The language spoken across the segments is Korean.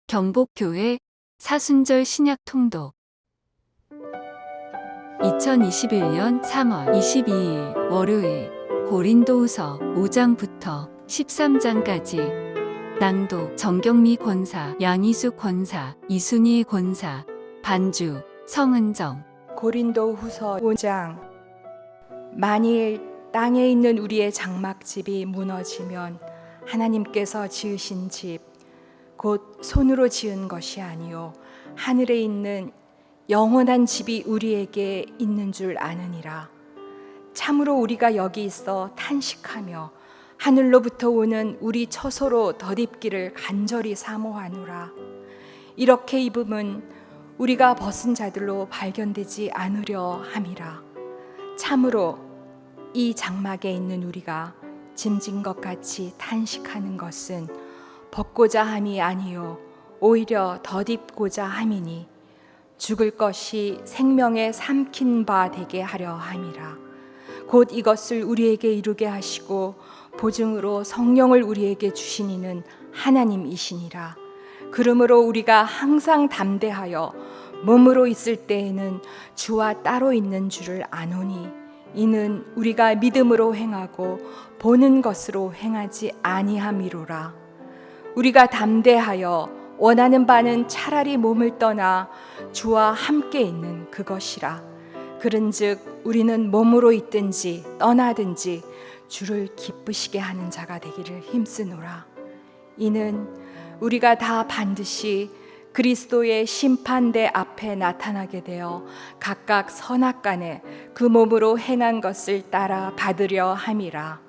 경복교회 사순절 신약 통독 2021년 3월 22일 월요일 고린도후서 5장부터 13장까지 낭독 정경미 권사, 양희숙 권사, 이순희 권사, 반주 성은정. 고린도후서 5장. 만일 땅에 있는 우리의 장막집이 무너지면 하나님께서 지으신 집 곧 손으로 지은 것이 아니요 하늘에 있는 영원한 집이 우리에게 있는 줄 아느니라. 참으로 우리가 여기 있어 탄식하며 하늘로부터 오는 우리 처소로 덧입기를 간절히 사모하노라. 이렇게 입음은 우리가 벗은 자들로 발견되지 않으려 함이라. 참으로 이 장막에 있는 우리가 짐진 것 같이 탄식하는 것은 벗고자 함이 아니요 오히려 덧입고자 함이니 죽을 것이 생명에 삼킨 바 되게 하려 함이라. 곧 이것을 우리에게 이루게 하시고 보증으로 성령을 우리에게 주신 이는 하나님이시니라. 그러므로 우리가 항상 담대하여 몸으로 있을 때에는 주와 따로 있는 줄을 아노니 이는 우리가 믿음으로 행하고 보는 것으로 행하지 아니함이로라. 우리가 담대하여 원하는 바는 차라리 몸을 떠나 주와 함께 있는 그것이라. 그런즉 우리는 몸으로 있든지 떠나든지 주를 기쁘시게 하는 자가 되기를 힘쓰노라. 이는 우리가 다 반드시 그리스도의 심판대 앞에 나타나게 되어 각각 선악간에 그 몸으로 행한 것을 따라 받으려 함이라.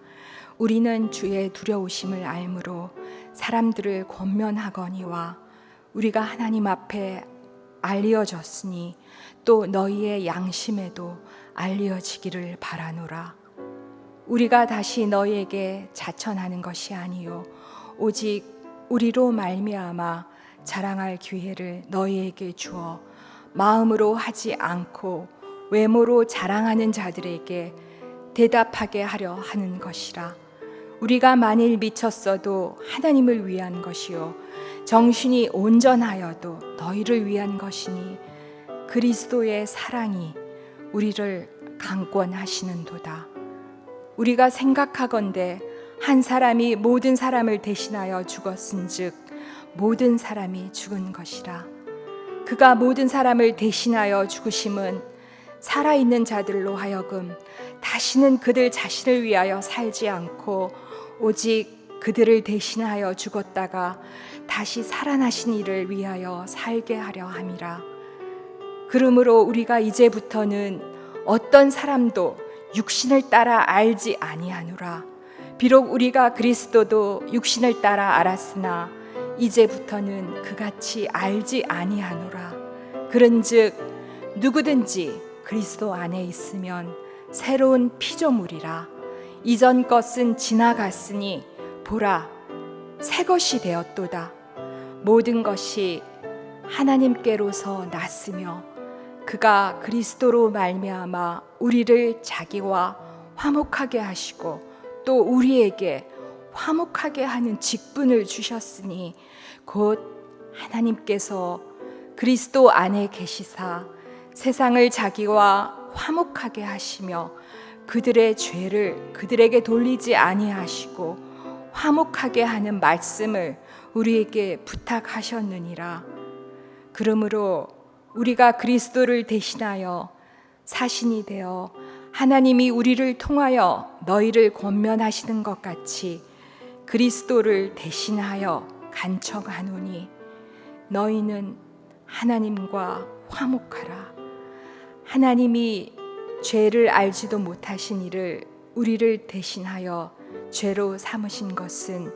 우리는 주의 두려우심을 알므로 사람들을 권면하거니와 우리가 하나님 앞에 알리어졌으니 또 너희의 양심에도 알리어지기를 바라노라. 우리가 다시 너희에게 자천하는 것이 아니요 오직 우리로 말미암아 자랑할 기회를 너희에게 주어 마음으로 하지 않고 외모로 자랑하는 자들에게 대답하게 하려 하는 것이라. 우리가 만일 미쳤어도 하나님을 위한 것이요 정신이 온전하여도 너희를 위한 것이니 그리스도의 사랑이 우리를 강권하시는도다. 우리가 생각하건대 한 사람이 모든 사람을 대신하여 죽었은즉 모든 사람이 죽은 것이라. 그가 모든 사람을 대신하여 죽으심은 살아있는 자들로 하여금 다시는 그들 자신을 위하여 살지 않고 오직 그들을 대신하여 죽었다가 다시 살아나신 이를 위하여 살게 하려 함이라. 그러므로 우리가 이제부터는 어떤 사람도 육신을 따라 알지 아니하노라. 비록 우리가 그리스도도 육신을 따라 알았으나 이제부터는 그같이 알지 아니하노라. 그런즉 누구든지 그리스도 안에 있으면 새로운 피조물이라. 이전 것은 지나갔으니 보라 새 것이 되었도다. 모든 것이 하나님께로서 났으며 그가 그리스도로 말미암아 우리를 자기와 화목하게 하시고 또 우리에게 화목하게 하는 직분을 주셨으니 곧 하나님께서 그리스도 안에 계시사 세상을 자기와 화목하게 하시며 그들의 죄를 그들에게 돌리지 아니하시고 화목하게 하는 말씀을 우리에게 부탁하셨느니라. 그러므로 우리가 그리스도를 대신하여 사신이 되어 하나님이 우리를 통하여 너희를 권면하시는 것 같이 그리스도를 대신하여 간청하노니 너희는 하나님과 화목하라. 하나님이 죄를 알지도 못하신 이를 우리를 대신하여 죄로 삼으신 것은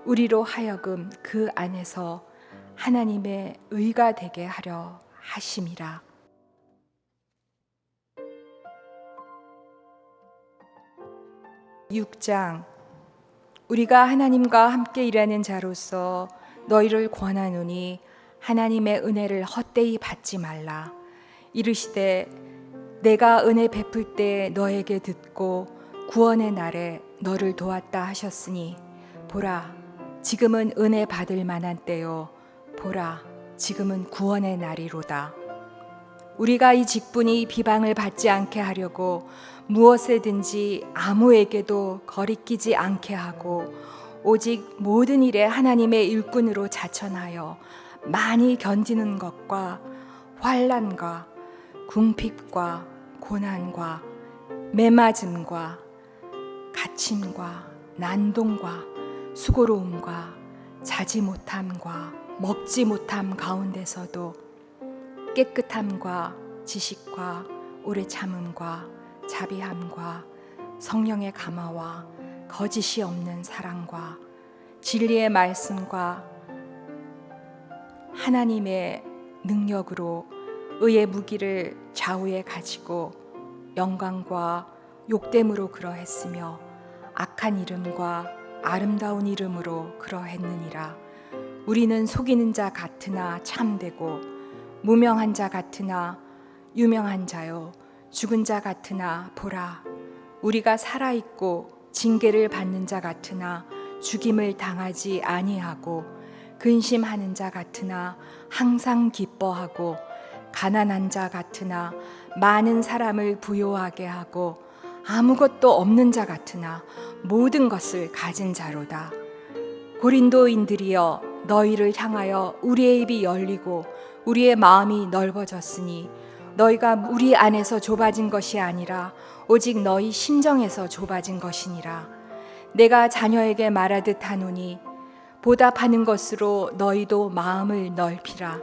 우리로 하여금 그 안에서 하나님의 의가 되게 하려 하심이라. (6장) 우리가 하나님과 함께 일하는 자로서 너희를 권하노니 하나님의 은혜를 헛되이 받지 말라. 이르시되 내가 은혜 베풀 때 너에게 듣고 구원의 날에 너를 도왔다 하셨으니 보라 지금은 은혜 받을 만한 때요 보라, 지금은 구원의 날이로다. 우리가 이 직분이 비방을 받지 않게 하려고 무엇에든지 아무에게도 거리끼지 않게 하고 오직 모든 일에 하나님의 일꾼으로 자천하여 많이 견디는 것과 환난과 궁핍과 고난과 매맞음과 갇힘과 난동과 수고로움과 자지 못함과 먹지 못함 가운데서도 깨끗함과 지식과 오래 참음과 자비함과 성령의 감화와 거짓이 없는 사랑과 진리의 말씀과 하나님의 능력으로 의의 무기를 좌우에 가지고 영광과 욕됨으로 그러했으며 악한 이름과 아름다운 이름으로 그러했느니라. 우리는 속이는 자 같으나 참되고 무명한 자 같으나 유명한 자요 죽은 자 같으나 보라 우리가 살아있고 징계를 받는 자 같으나 죽임을 당하지 아니하고 근심하는 자 같으나 항상 기뻐하고 가난한 자 같으나 많은 사람을 부요하게 하고 아무것도 없는 자 같으나 모든 것을 가진 자로다. 고린도인들이여 너희를 향하여 우리의 입이 열리고 우리의 마음이 넓어졌으니 너희가 우리 안에서 좁아진 것이 아니라 오직 너희 심정에서 좁아진 것이니라. 내가 자녀에게 말하듯 하노니 보답하는 것으로 너희도 마음을 넓히라.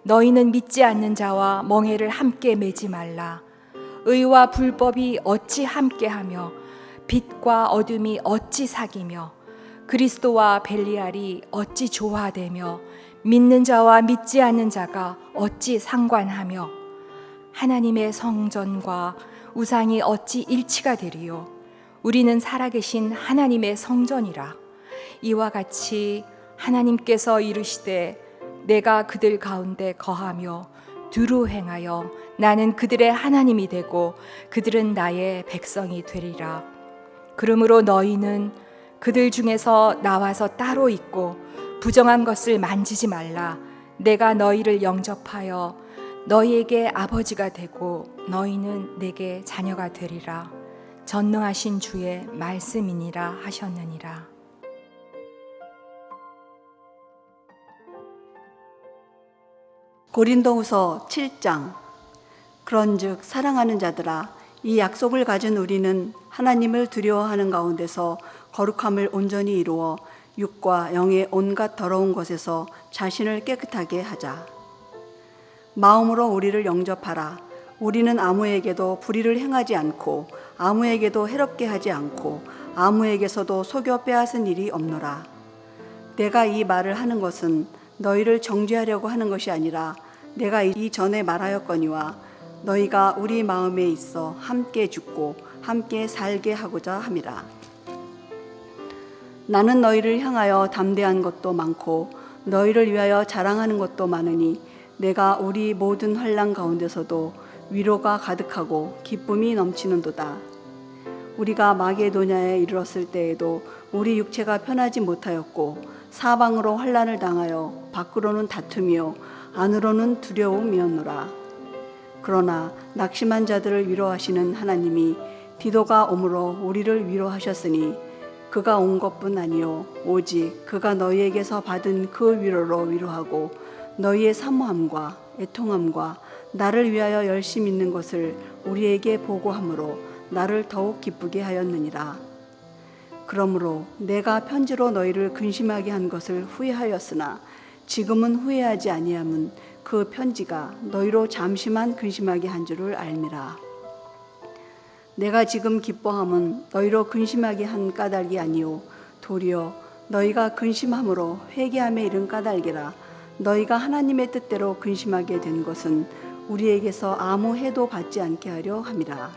너희는 믿지 않는 자와 멍에를 함께 매지 말라. 의와 불법이 어찌 함께하며 빛과 어둠이 어찌 사귀며 그리스도와 벨리알이 어찌 조화되며 믿는 자와 믿지 않는 자가 어찌 상관하며 하나님의 성전과 우상이 어찌 일치가 되리요. 우리는 살아계신 하나님의 성전이라. 이와 같이 하나님께서 이르시되 내가 그들 가운데 거하며 두루 행하여 나는 그들의 하나님이 되고 그들은 나의 백성이 되리라. 그러므로 너희는 그들 중에서 나와서 따로 있고 부정한 것을 만지지 말라. 내가 너희를 영접하여 너희에게 아버지가 되고 너희는 내게 자녀가 되리라. 전능하신 주의 말씀이니라 하셨느니라. 고린도후서 7장. 그런즉 사랑하는 자들아 이 약속을 가진 우리는 하나님을 두려워하는 가운데서 거룩함을 온전히 이루어 육과 영의 온갖 더러운 것에서 자신을 깨끗하게 하자. 마음으로 우리를 영접하라. 우리는 아무에게도 불의를 행하지 않고 아무에게도 해롭게 하지 않고 아무에게서도 속여 빼앗은 일이 없노라. 내가 이 말을 하는 것은 너희를 정죄하려고 하는 것이 아니라 내가 이전에 말하였거니와 너희가 우리 마음에 있어 함께 죽고 함께 살게 하고자 함이라. 나는 너희를 향하여 담대한 것도 많고 너희를 위하여 자랑하는 것도 많으니 내가 우리 모든 환난 가운데서도 위로가 가득하고 기쁨이 넘치는도다. 우리가 마게도냐에 이르렀을 때에도 우리 육체가 편하지 못하였고 사방으로 환난을 당하여 밖으로는 다툼이요 안으로는 두려움이었노라. 그러나 낙심한 자들을 위로하시는 하나님이 디도가 오므로 우리를 위로하셨으니 그가 온 것뿐 아니요 오직 그가 너희에게서 받은 그 위로로 위로하고 너희의 사모함과 애통함과 나를 위하여 열심히 있는 것을 우리에게 보고함으로 나를 더욱 기쁘게 하였느니라. 그러므로 내가 편지로 너희를 근심하게 한 것을 후회하였으나 지금은 후회하지 아니함은 그 편지가 너희로 잠시만 근심하게 한 줄을 알미라. 내가 지금 기뻐함은 너희로 근심하게 한 까닭이 아니요 도리어 너희가 근심함으로 회개함에 이른 까닭이라. 너희가 하나님의 뜻대로 근심하게 된 것은 우리에게서 아무 해도 받지 않게 하려 함이라.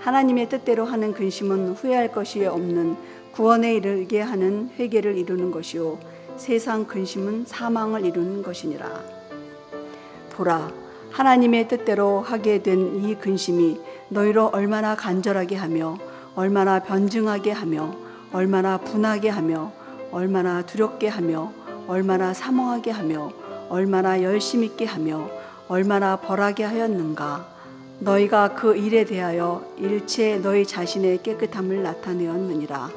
하나님의 뜻대로 하는 근심은 후회할 것이 없는 구원에 이르게 하는 회개를 이루는 것이요 세상 근심은 사망을 이루는 것이니라. 보라, 하나님의 뜻대로 하게 된 이 근심이 너희로 얼마나 간절하게 하며 얼마나 변증하게 하며 얼마나 분하게 하며 얼마나 두렵게 하며 얼마나 사모하게 하며 얼마나 열심 있게 하며 얼마나 벌하게 하였는가. 너희가 그 일에 대하여 일체 너희 자신의 깨끗함을 나타내었느니라.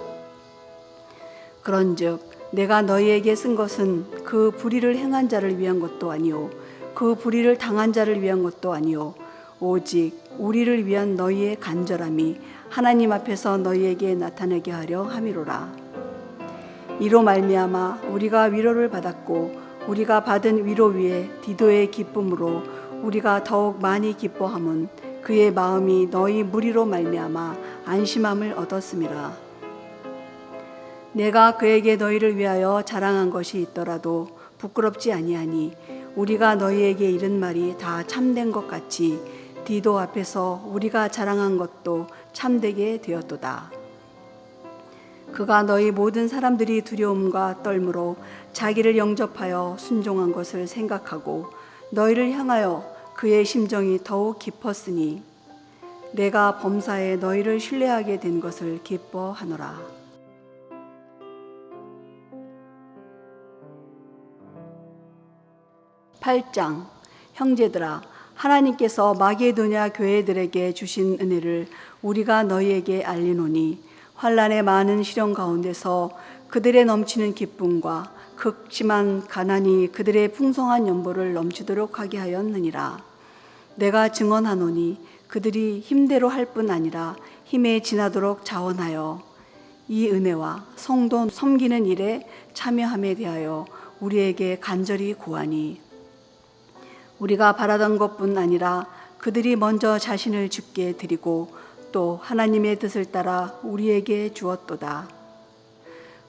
그런즉 내가 너희에게 쓴 것은 그 불의를 행한 자를 위한 것도 아니요 그 불의를 당한 자를 위한 것도 아니요 오직 우리를 위한 너희의 간절함이 하나님 앞에서 너희에게 나타나게 하려 함이로라. 이로 말미암아 우리가 위로를 받았고 우리가 받은 위로 위에 디도의 기쁨으로 우리가 더욱 많이 기뻐함은 그의 마음이 너희 무리로 말미암아 안심함을 얻었음이라. 내가 그에게 너희를 위하여 자랑한 것이 있더라도 부끄럽지 아니하니 우리가 너희에게 이른 말이 다 참된 것 같이 디도 앞에서 우리가 자랑한 것도 참되게 되었도다. 그가 너희 모든 사람들이 두려움과 떨므로 자기를 영접하여 순종한 것을 생각하고 너희를 향하여 그의 심정이 더욱 깊었으니 내가 범사에 너희를 신뢰하게 된 것을 기뻐하노라. (8장) 형제들아, 하나님께서 마게도냐 교회들에게 주신 은혜를 우리가 너희에게 알리노니 환난의 많은 시련 가운데서 그들의 넘치는 기쁨과 극심한 가난이 그들의 풍성한 연보를 넘치도록 하게 하였느니라. 내가 증언하노니 그들이 힘대로 할 뿐 아니라 힘에 지나도록 자원하여 이 은혜와 성도 섬기는 일에 참여함에 대하여 우리에게 간절히 구하니 우리가 바라던 것뿐 아니라 그들이 먼저 자신을 주께 드리고 또 하나님의 뜻을 따라 우리에게 주었도다.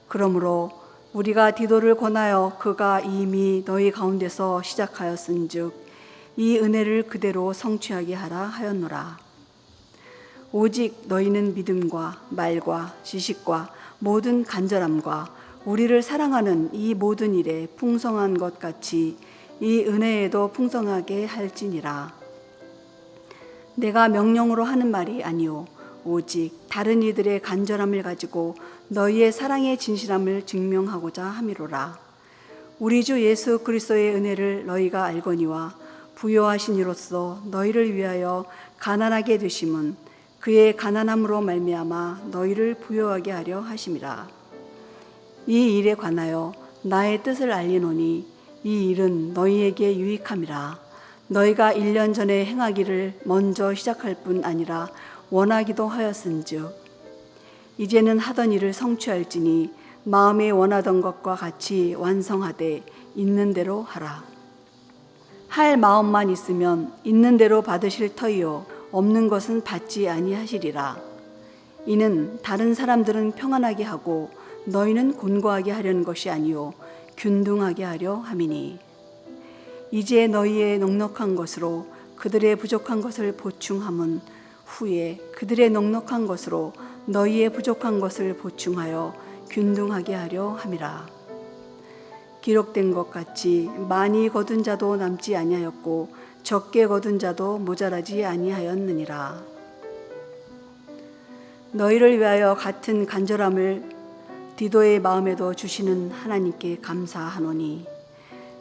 그러므로 우리가 디도를 권하여 그가 이미 너희 가운데서 시작하였은즉 이 은혜를 그대로 성취하게 하라 하였노라. 오직 너희는 믿음과 말과 지식과 모든 간절함과 우리를 사랑하는 이 모든 일에 풍성한 것 같이 이 은혜에도 풍성하게 할지니라. 내가 명령으로 하는 말이 아니요 오직 다른 이들의 간절함을 가지고 너희의 사랑의 진실함을 증명하고자 함이로라. 우리 주 예수 그리스도의 은혜를 너희가 알거니와 부요하신 이로써 너희를 위하여 가난하게 되심은 그의 가난함으로 말미암아 너희를 부요하게 하려 하심이라. 이 일에 관하여 나의 뜻을 알리노니 이 일은 너희에게 유익함이라. 너희가 1년 전에 행하기를 먼저 시작할 뿐 아니라 원하기도 하였은즉 이제는 하던 일을 성취할지니 마음에 원하던 것과 같이 완성하되 있는 대로 하라. 할 마음만 있으면 있는 대로 받으실 터이요 없는 것은 받지 아니하시리라. 이는 다른 사람들은 평안하게 하고 너희는 곤고하게 하려는 것이 아니요 균등하게 하려 함이니 이제 너희의 넉넉한 것으로 그들의 부족한 것을 보충함은 후에 그들의 넉넉한 것으로 너희의 부족한 것을 보충하여 균등하게 하려 함이라. 기록된 것 같이 많이 거둔 자도 남지 아니하였고 적게 거둔 자도 모자라지 아니하였느니라. 너희를 위하여 같은 간절함을 디도의 마음에도 주시는 하나님께 감사하노니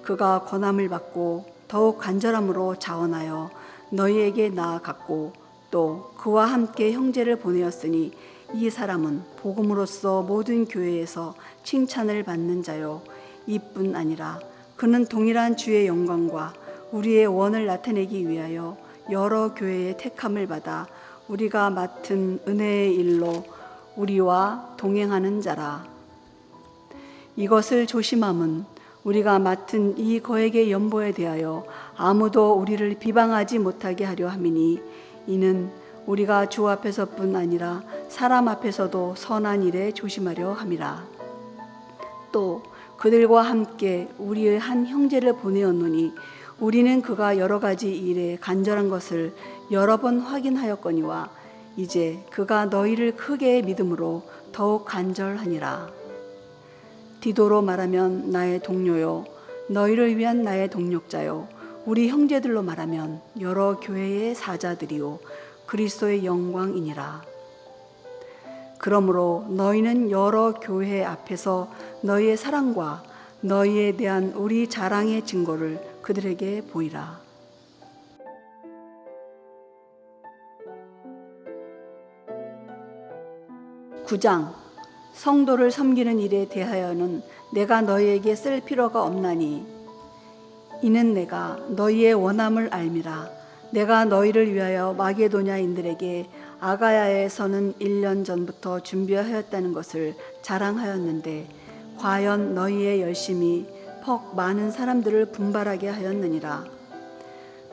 그가 권함을 받고 더욱 간절함으로 자원하여 너희에게 나아갔고 또 그와 함께 형제를 보내었으니 이 사람은 복음으로써 모든 교회에서 칭찬을 받는 자요 이뿐 아니라 그는 동일한 주의 영광과 우리의 원을 나타내기 위하여 여러 교회의 택함을 받아 우리가 맡은 은혜의 일로 우리와 동행하는 자라. 이것을 조심함은 우리가 맡은 이 거액의 연보에 대하여 아무도 우리를 비방하지 못하게 하려 함이니 이는 우리가 주 앞에서뿐 아니라 사람 앞에서도 선한 일에 조심하려 함이라. 또 그들과 함께 우리의 한 형제를 보내었노니 우리는 그가 여러 가지 일에 간절한 것을 여러 번 확인하였거니와 이제 그가 너희를 크게 믿음으로 더욱 간절하니라. 디도로 말하면 나의 동료요 너희를 위한 나의 동력자요 우리 형제들로 말하면 여러 교회의 사자들이요 그리스도의 영광이니라. 그러므로 너희는 여러 교회 앞에서 너희의 사랑과 너희에 대한 우리 자랑의 증거를 그들에게 보이라. 9장. 성도를 섬기는 일에 대하여는 내가 너희에게 쓸 필요가 없나니 이는 내가 너희의 원함을 알미라. 내가 너희를 위하여 마게도냐인들에게 아가야에서는 1년 전부터 준비하였다는 것을 자랑하였는데 과연 너희의 열심이 퍽 많은 사람들을 분발하게 하였느니라.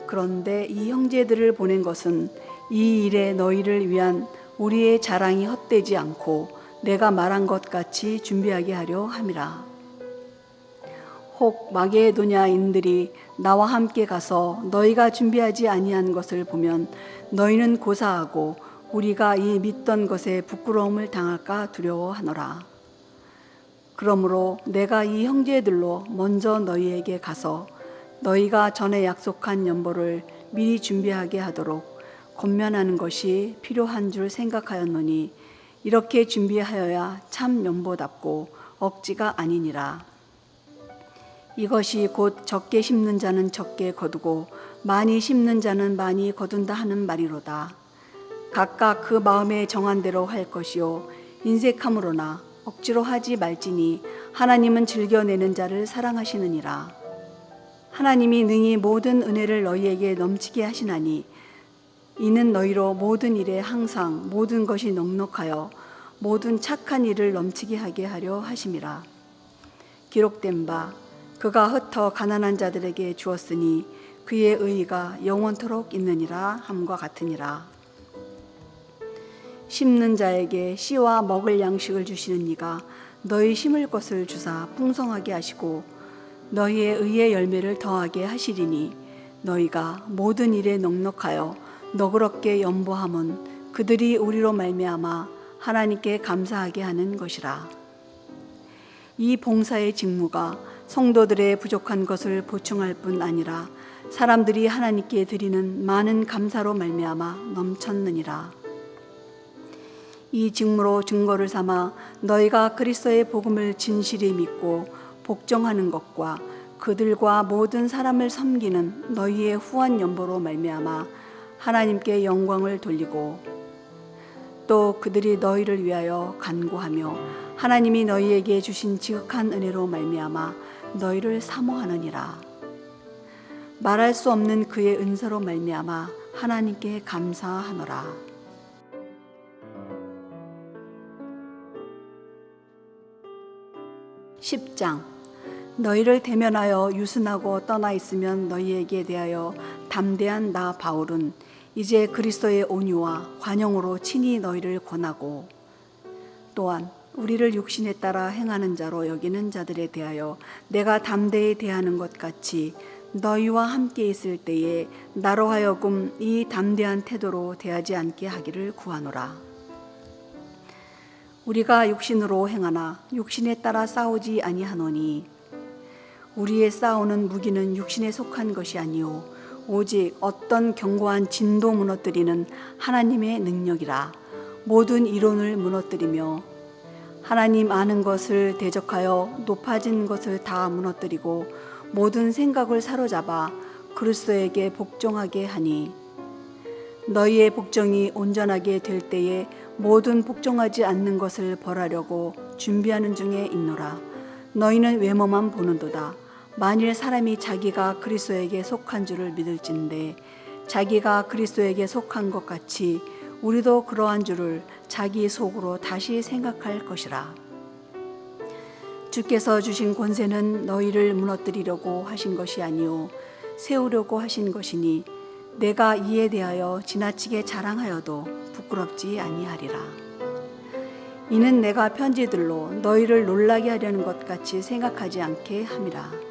그런데 이 형제들을 보낸 것은 이 일에 너희를 위한 우리의 자랑이 헛되지 않고 내가 말한 것 같이 준비하게 하려 함이라. 혹 마게도냐인들이 나와 함께 가서 너희가 준비하지 아니한 것을 보면 너희는 고사하고 우리가 이 믿던 것에 부끄러움을 당할까 두려워하노라. 그러므로 내가 이 형제들로 먼저 너희에게 가서 너희가 전에 약속한 연보를 미리 준비하게 하도록 권면하는 것이 필요한 줄 생각하였노니 이렇게 준비하여야 참 연보답고 억지가 아니니라. 이것이 곧 적게 심는 자는 적게 거두고 많이 심는 자는 많이 거둔다 하는 말이로다. 각각 그 마음에 정한 대로 할 것이요 인색함으로나 억지로 하지 말지니 하나님은 즐겨내는 자를 사랑하시느니라. 하나님이 능히 모든 은혜를 너희에게 넘치게 하시나니 이는 너희로 모든 일에 항상 모든 것이 넉넉하여 모든 착한 일을 넘치게 하게 하려 하심이라. 기록된 바 그가 흩어 가난한 자들에게 주었으니 그의 의의가 영원토록 있느니라 함과 같으니라. 심는 자에게 씨와 먹을 양식을 주시는 이가 너희 심을 것을 주사 풍성하게 하시고 너희의 의의 열매를 더하게 하시리니 너희가 모든 일에 넉넉하여 너그럽게 연보함은 그들이 우리로 말미암아 하나님께 감사하게 하는 것이라. 이 봉사의 직무가 성도들의 부족한 것을 보충할 뿐 아니라 사람들이 하나님께 드리는 많은 감사로 말미암아 넘쳤느니라. 이 직무로 증거를 삼아 너희가 그리스도의 복음을 진실히 믿고 복종하는 것과 그들과 모든 사람을 섬기는 너희의 후한 연보로 말미암아 하나님께 영광을 돌리고 또 그들이 너희를 위하여 간구하며 하나님이 너희에게 주신 지극한 은혜로 말미암아 너희를 사모하느니라. 말할 수 없는 그의 은사로 말미암아 하나님께 감사하노라. 10장. 너희를 대면하여 유순하고 떠나 있으면 너희에게 대하여 담대한 나 바울은 이제 그리스도의 온유와 관용으로 친히 너희를 권하고 또한 우리를 육신에 따라 행하는 자로 여기는 자들에 대하여 내가 담대히 대하는 것 같이 너희와 함께 있을 때에 나로 하여금 이 담대한 태도로 대하지 않게 하기를 구하노라. 우리가 육신으로 행하나 육신에 따라 싸우지 아니하노니 우리의 싸우는 무기는 육신에 속한 것이 아니요 오직 어떤 견고한 진도 무너뜨리는 하나님의 능력이라. 모든 이론을 무너뜨리며 하나님 아는 것을 대적하여 높아진 것을 다 무너뜨리고 모든 생각을 사로잡아 그리스도에게 복종하게 하니 너희의 복종이 온전하게 될 때에 모든 복종하지 않는 것을 벌하려고 준비하는 중에 있노라. 너희는 외모만 보는도다. 만일 사람이 자기가 그리스도에게 속한 줄을 믿을진대 자기가 그리스도에게 속한 것 같이 우리도 그러한 줄을 자기 속으로 다시 생각할 것이라. 주께서 주신 권세는 너희를 무너뜨리려고 하신 것이 아니요 세우려고 하신 것이니 내가 이에 대하여 지나치게 자랑하여도 부끄럽지 아니하리라. 이는 내가 편지들로 너희를 놀라게 하려는 것 같이 생각하지 않게 함이라.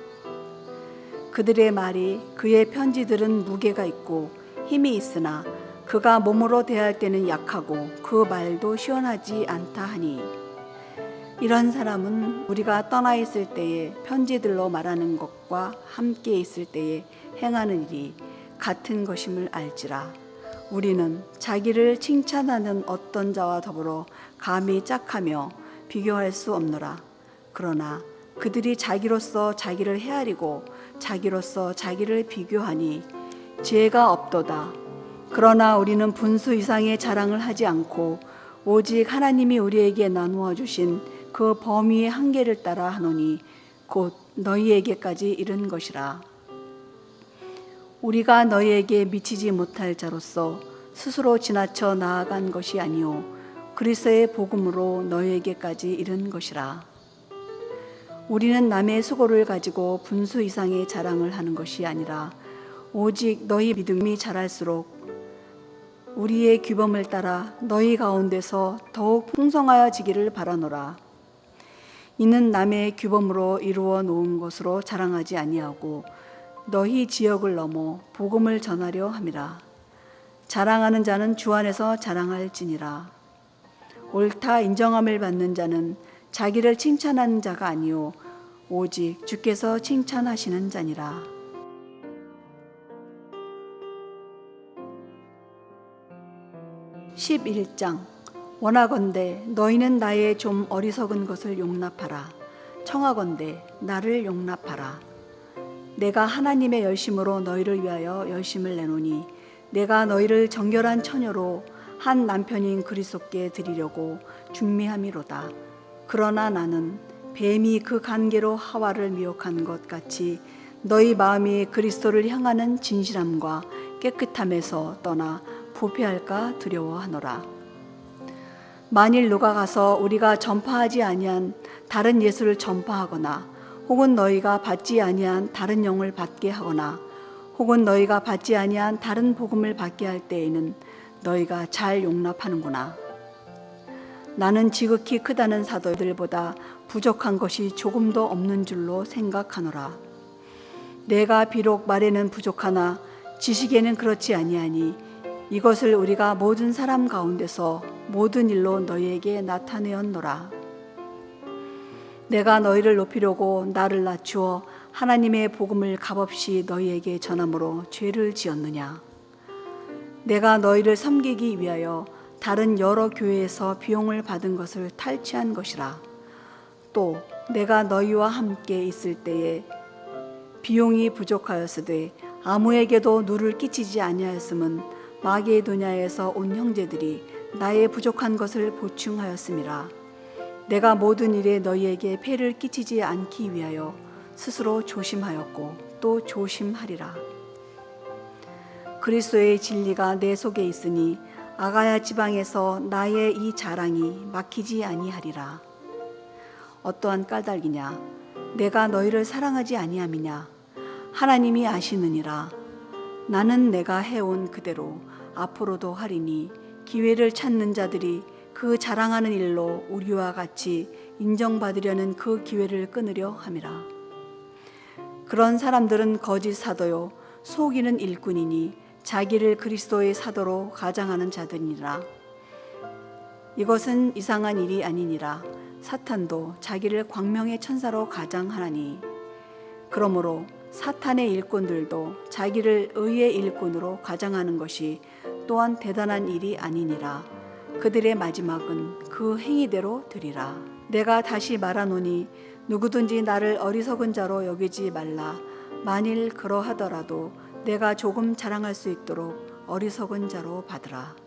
그들의 말이 그의 편지들은 무게가 있고 힘이 있으나 그가 몸으로 대할 때는 약하고 그 말도 시원하지 않다 하니 이런 사람은 우리가 떠나 있을 때에 편지들로 말하는 것과 함께 있을 때에 행하는 일이 같은 것임을 알지라. 우리는 자기를 칭찬하는 어떤 자와 더불어 감히 짝하며 비교할 수 없노라. 그러나 그들이 자기로서 자기를 헤아리고 자기로서 자기를 비교하니 지혜가 없도다. 그러나 우리는 분수 이상의 자랑을 하지 않고 오직 하나님이 우리에게 나누어 주신 그 범위의 한계를 따라 하노니 곧 너희에게까지 이른 것이라. 우리가 너희에게 미치지 못할 자로서 스스로 지나쳐 나아간 것이 아니요 그리스도의 복음으로 너희에게까지 이른 것이라. 우리는 남의 수고를 가지고 분수 이상의 자랑을 하는 것이 아니라 오직 너희 믿음이 자랄수록 우리의 규범을 따라 너희 가운데서 더욱 풍성하여지기를 바라노라. 이는 남의 규범으로 이루어 놓은 것으로 자랑하지 아니하고 너희 지역을 넘어 복음을 전하려 함이라. 자랑하는 자는 주 안에서 자랑할지니라. 옳다 인정함을 받는 자는 자기를 칭찬하는 자가 아니요 오직 주께서 칭찬하시는 자니라. (11장) 원하건대 너희는 나의 좀 어리석은 것을 용납하라. 청하건대 나를 용납하라. 내가 하나님의 열심으로 너희를 위하여 열심을 내노니 내가 너희를 정결한 처녀로 한 남편인 그리스도께 드리려고 중매함이로다. 그러나 나는 뱀이 그 관계로 하와를 미혹한 것 같이 너희 마음이 그리스도를 향하는 진실함과 깨끗함에서 떠나 부패할까 두려워하노라. 만일 누가 가서 우리가 전파하지 아니한 다른 예수를 전파하거나 혹은 너희가 받지 아니한 다른 영을 받게 하거나 혹은 너희가 받지 아니한 다른 복음을 받게 할 때에는 너희가 잘 용납하는구나. 나는 지극히 크다는 사도들보다 부족한 것이 조금도 없는 줄로 생각하노라. 내가 비록 말에는 부족하나 지식에는 그렇지 아니하니 이것을 우리가 모든 사람 가운데서 모든 일로 너희에게 나타내었노라. 내가 너희를 높이려고 나를 낮추어 하나님의 복음을 값없이 너희에게 전함으로 죄를 지었느냐. 내가 너희를 섬기기 위하여 다른 여러 교회에서 비용을 받은 것을 탈취한 것이라. 또 내가 너희와 함께 있을 때에 비용이 부족하였으되 아무에게도 누를 끼치지 아니하였음은 마게도냐에서 온 형제들이 나의 부족한 것을 보충하였음이라. 내가 모든 일에 너희에게 폐를 끼치지 않기 위하여 스스로 조심하였고 또 조심하리라. 그리스도의 진리가 내 속에 있으니 아가야 지방에서 나의 이 자랑이 막히지 아니하리라. 어떠한 까닭이냐? 내가 너희를 사랑하지 아니함이냐? 하나님이 아시느니라. 나는 내가 해온 그대로 앞으로도 하리니 기회를 찾는 자들이 그 자랑하는 일로 우리와 같이 인정받으려는 그 기회를 끊으려 함이라. 그런 사람들은 거짓 사도요 속이는 일꾼이니 자기를 그리스도의 사도로 가장하는 자들이니라. 이것은 이상한 일이 아니니라. 사탄도 자기를 광명의 천사로 가장하나니 그러므로 사탄의 일꾼들도 자기를 의의 일꾼으로 가장하는 것이 또한 대단한 일이 아니니라. 그들의 마지막은 그 행위대로 되리라. 내가 다시 말하노니 누구든지 나를 어리석은 자로 여기지 말라. 만일 그러하더라도 내가 조금 자랑할 수 있도록 어리석은 자로 받으라.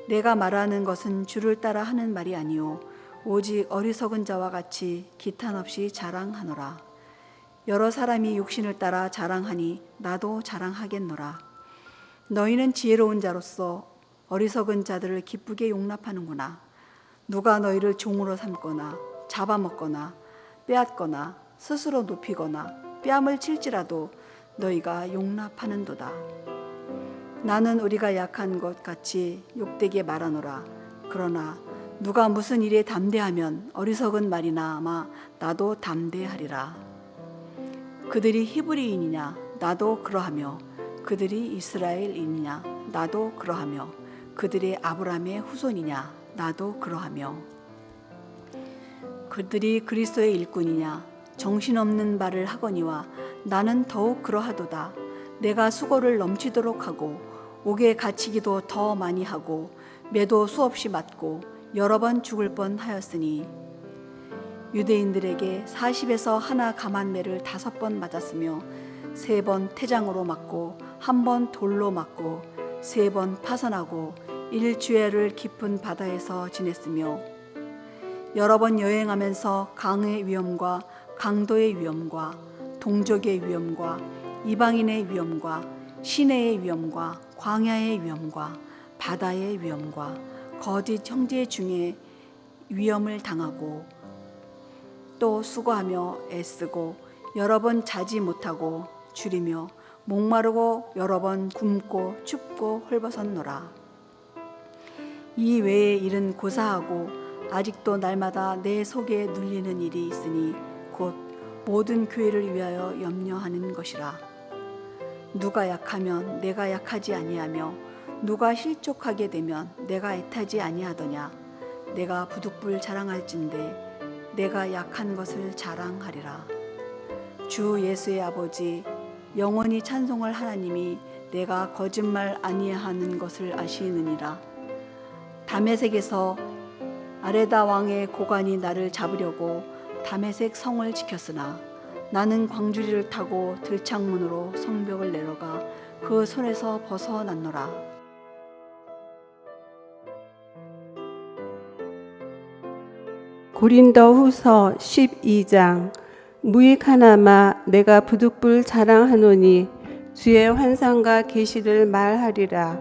내가 말하는 것은 주를 따라 하는 말이 아니요 오직 어리석은 자와 같이 기탄 없이 자랑하노라. 여러 사람이 육신을 따라 자랑하니 나도 자랑하겠노라. 너희는 지혜로운 자로서 어리석은 자들을 기쁘게 용납하는구나. 누가 너희를 종으로 삼거나 잡아먹거나 빼앗거나 스스로 높이거나 뺨을 칠지라도 너희가 용납하는도다. 나는 우리가 약한 것 같이 욕되게 말하노라. 그러나 누가 무슨 일에 담대하면 어리석은 말이나 아마 나도 담대하리라. 그들이 히브리인이냐 나도 그러하며 그들이 이스라엘인이냐 나도 그러하며 그들의 아브라함의 후손이냐 나도 그러하며 그들이 그리스도의 일꾼이냐 정신없는 말을 하거니와 나는 더욱 그러하도다. 내가 수고를 넘치도록 하고 옥에 갇히기도 더 많이 하고 매도 수없이 맞고 여러 번 죽을 뻔하였으니 유대인들에게 40에서 하나 감한 매를 5번 맞았으며 3번 태장으로 맞고 1번 돌로 맞고 3번 파선하고 일주일을 깊은 바다에서 지냈으며 여러 번 여행하면서 강의 위험과 강도의 위험과 동족의 위험과 이방인의 위험과 시내의 위험과 광야의 위험과 바다의 위험과 거짓 형제 중에 위험을 당하고 또 수고하며 애쓰고 여러 번 자지 못하고 줄이며 목마르고 여러 번 굶고 춥고 헐벗었노라. 이 외의 일은 고사하고 아직도 날마다 내 속에 눌리는 일이 있으니 곧 모든 교회를 위하여 염려하는 것이라. 누가 약하면 내가 약하지 아니하며 누가 실족하게 되면 내가 애타지 아니하더냐. 내가 부득불 자랑할진대 내가 약한 것을 자랑하리라. 주 예수의 아버지 영원히 찬송할 하나님이 내가 거짓말 아니하는 것을 아시느니라. 다메섹에서 아레다 왕의 고관이 나를 잡으려고 다메섹 성을 지켰으나 나는 광주리를 타고 들창문으로 성벽을 내려가 그 손에서 벗어났노라. 고린도후서 12장. 무익하나마 내가 부득불 자랑하노니 주의 환상과 계시를 말하리라.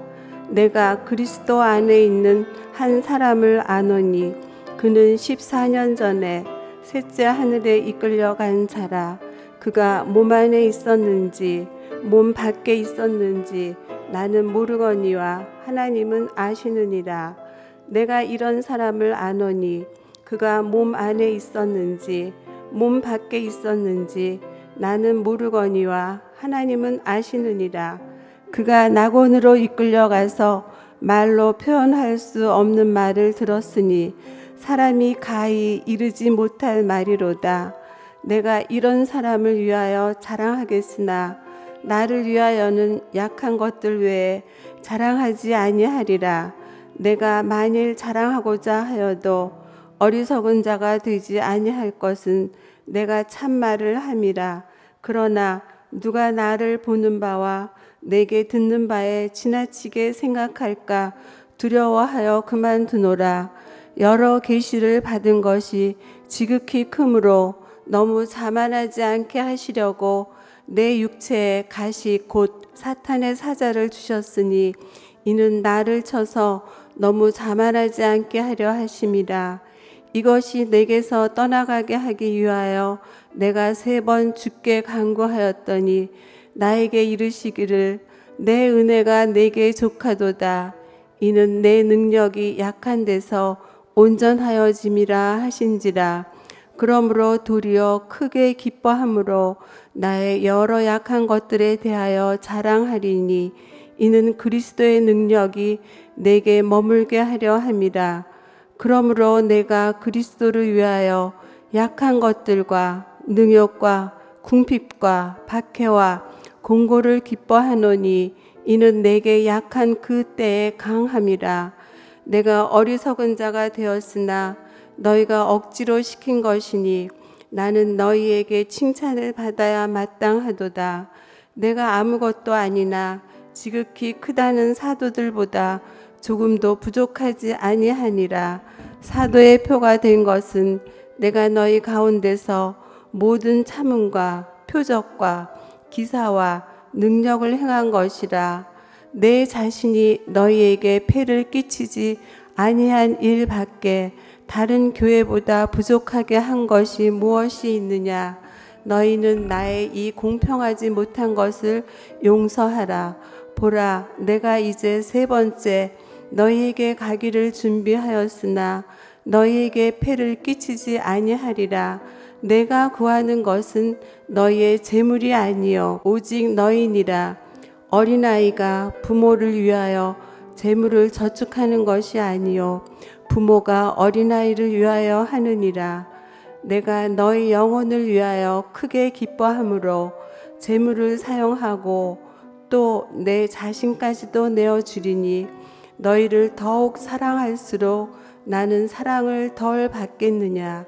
내가 그리스도 안에 있는 한 사람을 아노니 그는 14년 전에 셋째 하늘에 이끌려간 자라. 그가 몸 안에 있었는지 몸 밖에 있었는지 나는 모르거니와 하나님은 아시느니라. 내가 이런 사람을 아노니 그가 몸 안에 있었는지 몸 밖에 있었는지 나는 모르거니와 하나님은 아시느니라. 그가 낙원으로 이끌려가서 말로 표현할 수 없는 말을 들었으니 사람이 가히 이르지 못할 말이로다. 내가 이런 사람을 위하여 자랑하겠으나 나를 위하여는 약한 것들 외에 자랑하지 아니하리라. 내가 만일 자랑하고자 하여도 어리석은 자가 되지 아니할 것은 내가 참말을 함이라. 그러나 누가 나를 보는 바와 내게 듣는 바에 지나치게 생각할까 두려워하여 그만두노라. 여러 계시를 받은 것이 지극히 크므로 너무 자만하지 않게 하시려고 내 육체에 가시 곧 사탄의 사자를 주셨으니 이는 나를 쳐서 너무 자만하지 않게 하려 하심이라. 이것이 내게서 떠나가게 하기 위하여 내가 3번 주께 간구하였더니 나에게 이르시기를 내 은혜가 내게 족하도다. 이는 내 능력이 약한 데서 온전하여짐이라 하신지라. 그러므로 도리어 크게 기뻐함으로 나의 여러 약한 것들에 대하여 자랑하리니 이는 그리스도의 능력이 내게 머물게 하려 함이라. 그러므로 내가 그리스도를 위하여 약한 것들과 능욕과 궁핍과 박해와 공고를 기뻐하노니 이는 내게 약한 그 때에 강함이라. 내가 어리석은 자가 되었으나 너희가 억지로 시킨 것이니 나는 너희에게 칭찬을 받아야 마땅하도다. 내가 아무것도 아니나 지극히 크다는 사도들보다 조금도 부족하지 아니하니라. 사도의 표가 된 것은 내가 너희 가운데서 모든 참음과 표적과 기사와 능력을 행한 것이라. 내 자신이 너희에게 폐를 끼치지 아니한 일 밖에 다른 교회보다 부족하게 한 것이 무엇이 있느냐. 너희는 나의 이 공평하지 못한 것을 용서하라. 보라, 내가 이제 3번째 너희에게 가기를 준비하였으나 너희에게 폐를 끼치지 아니하리라. 내가 구하는 것은 너희의 재물이 아니요 오직 너희니라. 어린아이가 부모를 위하여 재물을 저축하는 것이 아니요 부모가 어린아이를 위하여 하느니라. 내가 너희 영혼을 위하여 크게 기뻐함으로 재물을 사용하고 또 내 자신까지도 내어주리니 너희를 더욱 사랑할수록 나는 사랑을 덜 받겠느냐.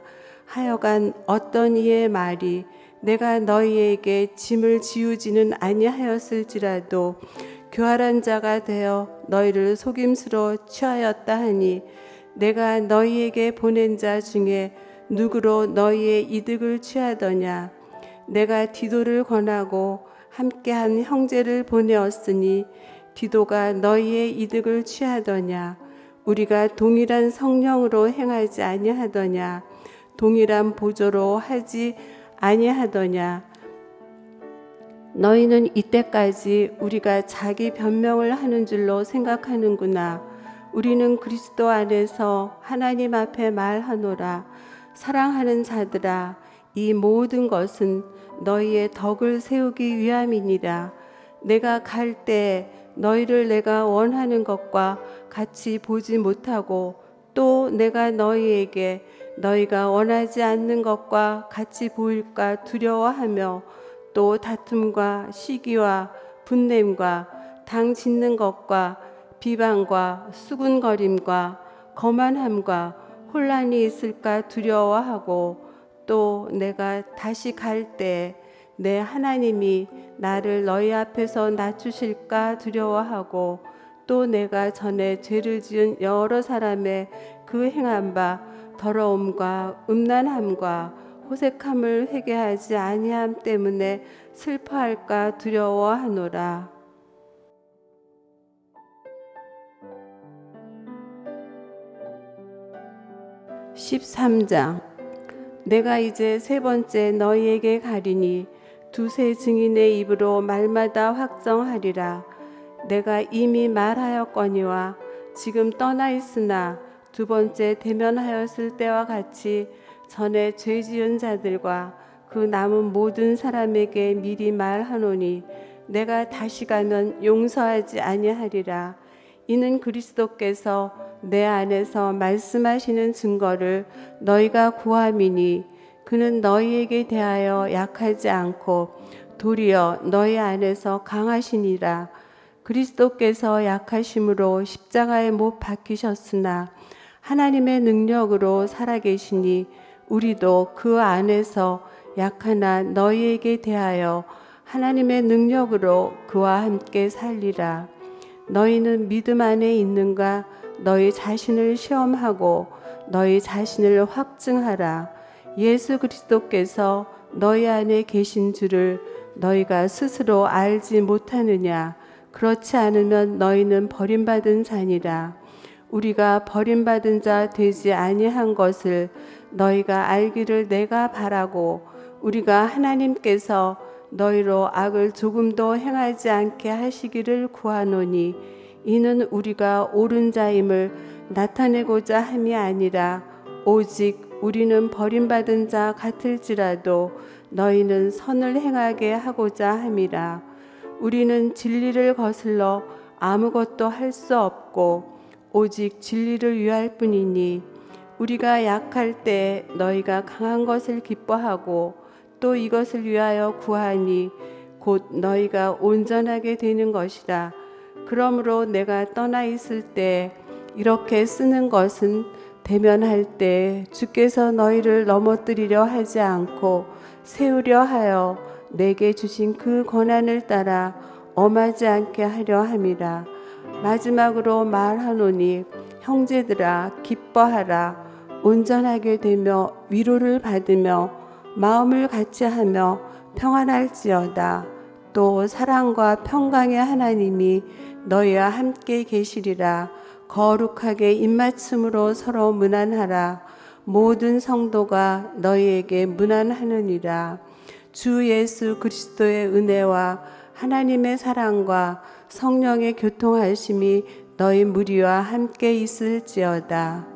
하여간 어떤 이의 말이 내가 너희에게 짐을 지우지는 아니하였을지라도 교활한 자가 되어 너희를 속임수로 취하였다 하니 내가 너희에게 보낸 자 중에 누구로 너희의 이득을 취하더냐. 내가 디도를 권하고 함께한 형제를 보내었으니 디도가 너희의 이득을 취하더냐. 우리가 동일한 성령으로 행하지 아니하더냐. 동일한 보조로 하지 아니하더냐. 너희는 이때까지 우리가 자기 변명을 하는 줄로 생각하는구나. 우리는 그리스도 안에서 하나님 앞에 말하노라. 사랑하는 자들아, 이 모든 것은 너희의 덕을 세우기 위함이니라. 내가 갈 때 너희를 내가 원하는 것과 같이 보지 못하고 또 내가 너희에게 너희가 원하지 않는 것과 같이 보일까 두려워하며 또 다툼과 시기와 분냄과 당 짓는 것과 비방과 수군거림과 거만함과 혼란이 있을까 두려워하고 또 내가 다시 갈 때 내 하나님이 나를 너희 앞에서 낮추실까 두려워하고 또 내가 전에 죄를 지은 여러 사람의 그 행한 바 더러움과 음란함과 호색함을 회개하지 아니함 때문에 슬퍼할까 두려워하노라. 13장. 내가 이제 세 번째 너희에게 가리니 두세 증인의 입으로 말마다 확정하리라. 내가 이미 말하였거니와 지금 떠나 있으나 두 번째 대면하였을 때와 같이 전에 죄 지은 자들과 그 남은 모든 사람에게 미리 말하노니 내가 다시 가면 용서하지 아니하리라. 이는 그리스도께서 내 안에서 말씀하시는 증거를 너희가 구함이니 그는 너희에게 대하여 약하지 않고 도리어 너희 안에서 강하시니라. 그리스도께서 약하심으로 십자가에 못 박히셨으나 하나님의 능력으로 살아계시니 우리도 그 안에서 약하나 너희에게 대하여 하나님의 능력으로 그와 함께 살리라. 너희는 믿음 안에 있는가? 너희 자신을 시험하고 너희 자신을 확증하라. 예수 그리스도께서 너희 안에 계신 줄을 너희가 스스로 알지 못하느냐? 그렇지 않으면 너희는 버림받은 자니라. 우리가 버림받은 자 되지 아니한 것을 너희가 알기를 내가 바라고 우리가 하나님께서 너희로 악을 조금도 행하지 않게 하시기를 구하노니 이는 우리가 옳은 자임을 나타내고자 함이 아니라 오직 우리는 버림받은 자 같을지라도 너희는 선을 행하게 하고자 함이라. 우리는 진리를 거슬러 아무것도 할 수 없고 오직 진리를 위할 뿐이니 우리가 약할 때 너희가 강한 것을 기뻐하고 또 이것을 위하여 구하니 곧 너희가 온전하게 되는 것이라. 그러므로 내가 떠나 있을 때 이렇게 쓰는 것은 대면할 때 주께서 너희를 넘어뜨리려 하지 않고 세우려 하여 내게 주신 그 권한을 따라 엄하지 않게 하려 함이라. 마지막으로 말하노니 형제들아 기뻐하라. 온전하게 되며 위로를 받으며 마음을 같이하며 평안할지어다. 또 사랑과 평강의 하나님이 너희와 함께 계시리라. 거룩하게 입맞춤으로 서로 문안하라. 모든 성도가 너희에게 문안하느니라. 주 예수 그리스도의 은혜와 하나님의 사랑과 성령의 교통하심이 너희 무리와 함께 있을지어다.